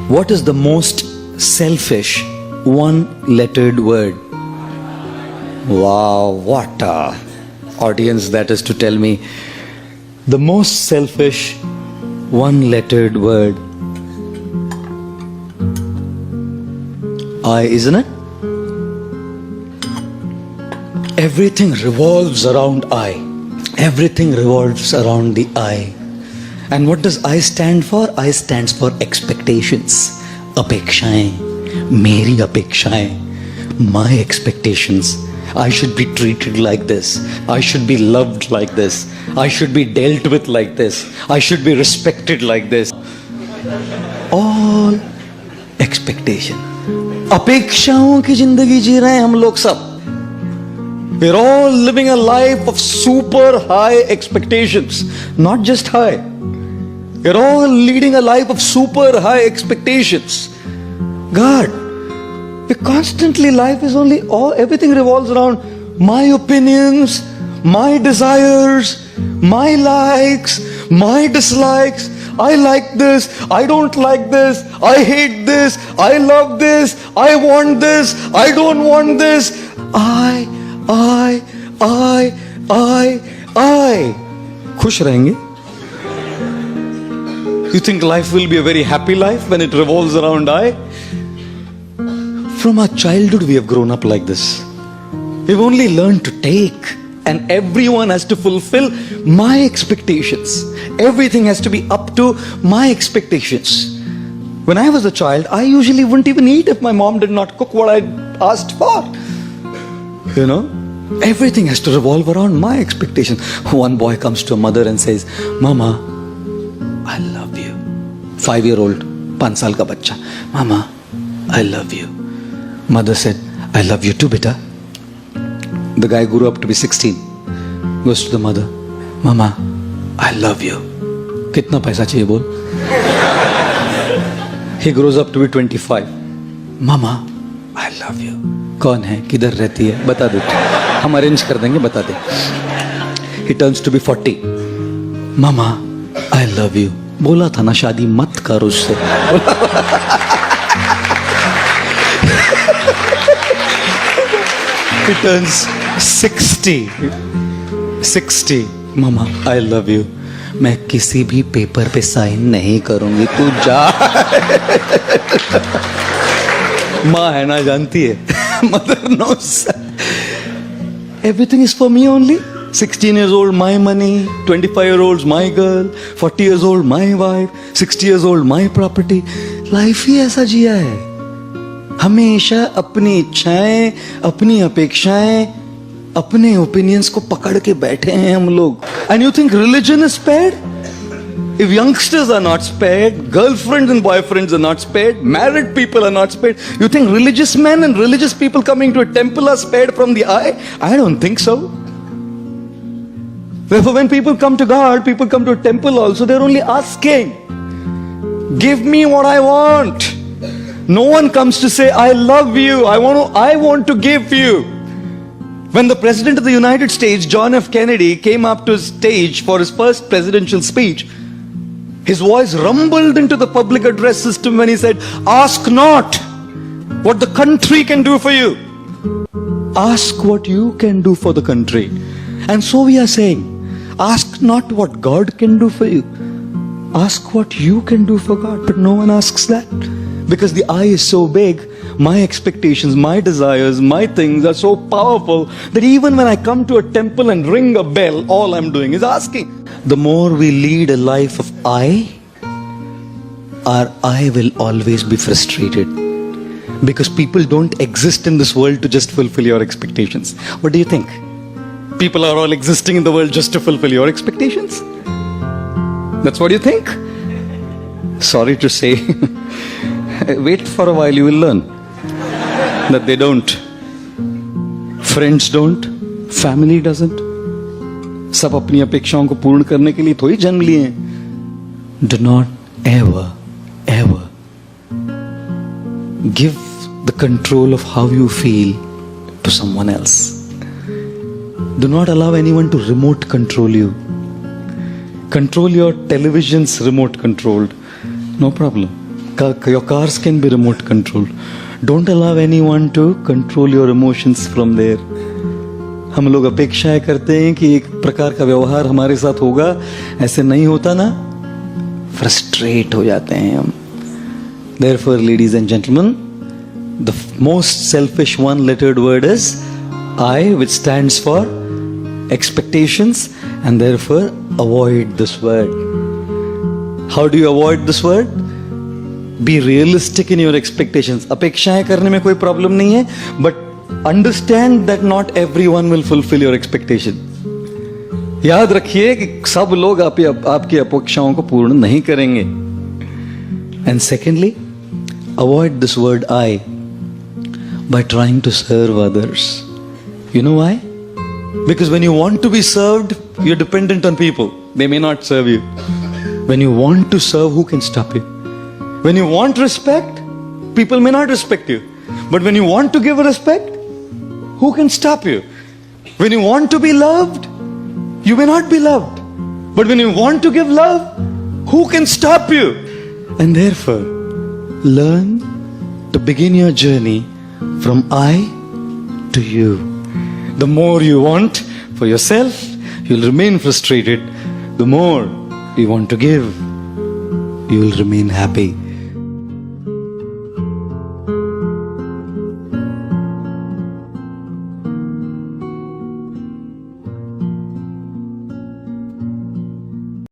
What is the most selfish one-lettered word? Wow, what a audience that is to tell me. The most selfish one-lettered word. I, isn't it? Everything revolves around I. Everything revolves around the I. And what does I stand for? I stands for expectations. Apekshaएं, मेरी अपेक्षाएं, my expectations. I should be treated like this. I should be loved like this. I should be dealt with like this. I should be respected like this. All expectation. अपेक्षाओं की जिंदगी जी रहे हैं हम लोग सब. We're all living a life of super high expectations. Not just high. We're all leading a life of super high expectations. God, we constantly, life is only, everything revolves around my opinions, my desires, my likes, my dislikes. I like this, I don't like this, I hate this, I love this, I want this, I don't want this. I. खुश रहेंगे? You think life will be a very happy life when it revolves around I? From our childhood we have grown up like this. We've only learned to take, and everyone has to fulfill my expectations. Everything has to be up to my expectations. When I was a child, I usually wouldn't even eat if my mom did not cook what I asked for. You know? Everything has to revolve around my expectations. One boy comes to a mother and says, Mama, I love you. 5-year-old, 5 साल का बच्चा. Mama, I love you. Mother said, I love you too, beta. The guy grew up to be 16. Goes to the mother, Mama, I love you. कितना पैसा चाहिए बोल? He grows up to be 25. Mama, I love you. कौन है, किधर रहती है, बता दे, हम अरेंज कर देंगे, बता दे. He turns to be 40. Mama, I love you. बोला था ना शादी मत कर उससे. He turns 60. Mama, I love you. मैं किसी भी पेपर पे साइन नहीं करूंगी, तू जा. माँ है ना, जानती है. Mother knows. Everything is for me only. 16 years old, my money. 25-year-olds, my girl. 40 years old, my wife. 60 years old, my property. Life ही ऐसा जिया है. हमेशा अपनी इच्छाएं, अपनी अपेक्षाएं, अपने ओपिनियंस को पकड़ के बैठे हैं हम लोग. And you think religion is spared? If youngsters are not spared, girlfriends and boyfriends are not spared, married people are not spared, you think religious men and religious people coming to a temple are spared from the eye? I don't think so. Therefore, when people come to God, people come to a temple also, they're only asking, give me what I want. No one comes to say, I love you, I want to give you. When the President of the United States, John F. Kennedy, came up to his stage for his first presidential speech, his voice rumbled into the public address system when he said, ask not what the country can do for you. Ask what you can do for the country. And so we are saying, ask not what God can do for you. Ask what you can do for God. But no one asks that. Because the I is so big, my expectations, my desires, my things are so powerful that even when I come to a temple and ring a bell, all I'm doing is asking. The more we lead a life of I, our I will always be frustrated. Because people don't exist in this world to just fulfill your expectations. What do you think? People are all existing in the world just to fulfill your expectations? That's what you think? Sorry to say. Wait for a while, you will learn that they don't. Friends don't. Family doesn't. सब अपनी अपेक्षाओं को पूर्ण करने के लिए थोड़ी जन्म लिए हैं. Do not ever give the control of how you feel to someone else. Do not allow anyone to remote control you. Control your television's remote controlled. No problem. Your cars can be remote controlled. Don't allow anyone to control your emotions from there. हम लोग अपेक्षाएं करते हैं कि एक प्रकार का व्यवहार हमारे साथ होगा, ऐसे नहीं होता ना, फ्रस्ट्रेट हो जाते हैं हम. Therefore, ladies and gentlemen, the most selfish one-lettered word is I, which stands for expectations, and therefore avoid this word. How do you avoid this word? Be realistic in your expectations. अपेक्षाएं करने में कोई problem नहीं है, but understand that not everyone will fulfill your expectation. याद रखिए कि सब लोग आपकी अपेक्षाओं को पूर्ण नहीं करेंगे. And secondly, avoid this word I by trying to serve others. You know why? Because when you want to be served, you're dependent on people. They may not serve you. When you want to serve, who can stop you? When you want respect, people may not respect you. But when you want to give respect, who can stop you? When you want to be loved, you may not be loved. But when you want to give love, who can stop you? And therefore, learn to begin your journey from I to you. The more you want for yourself, you'll remain frustrated. The more you want to give, you will remain happy.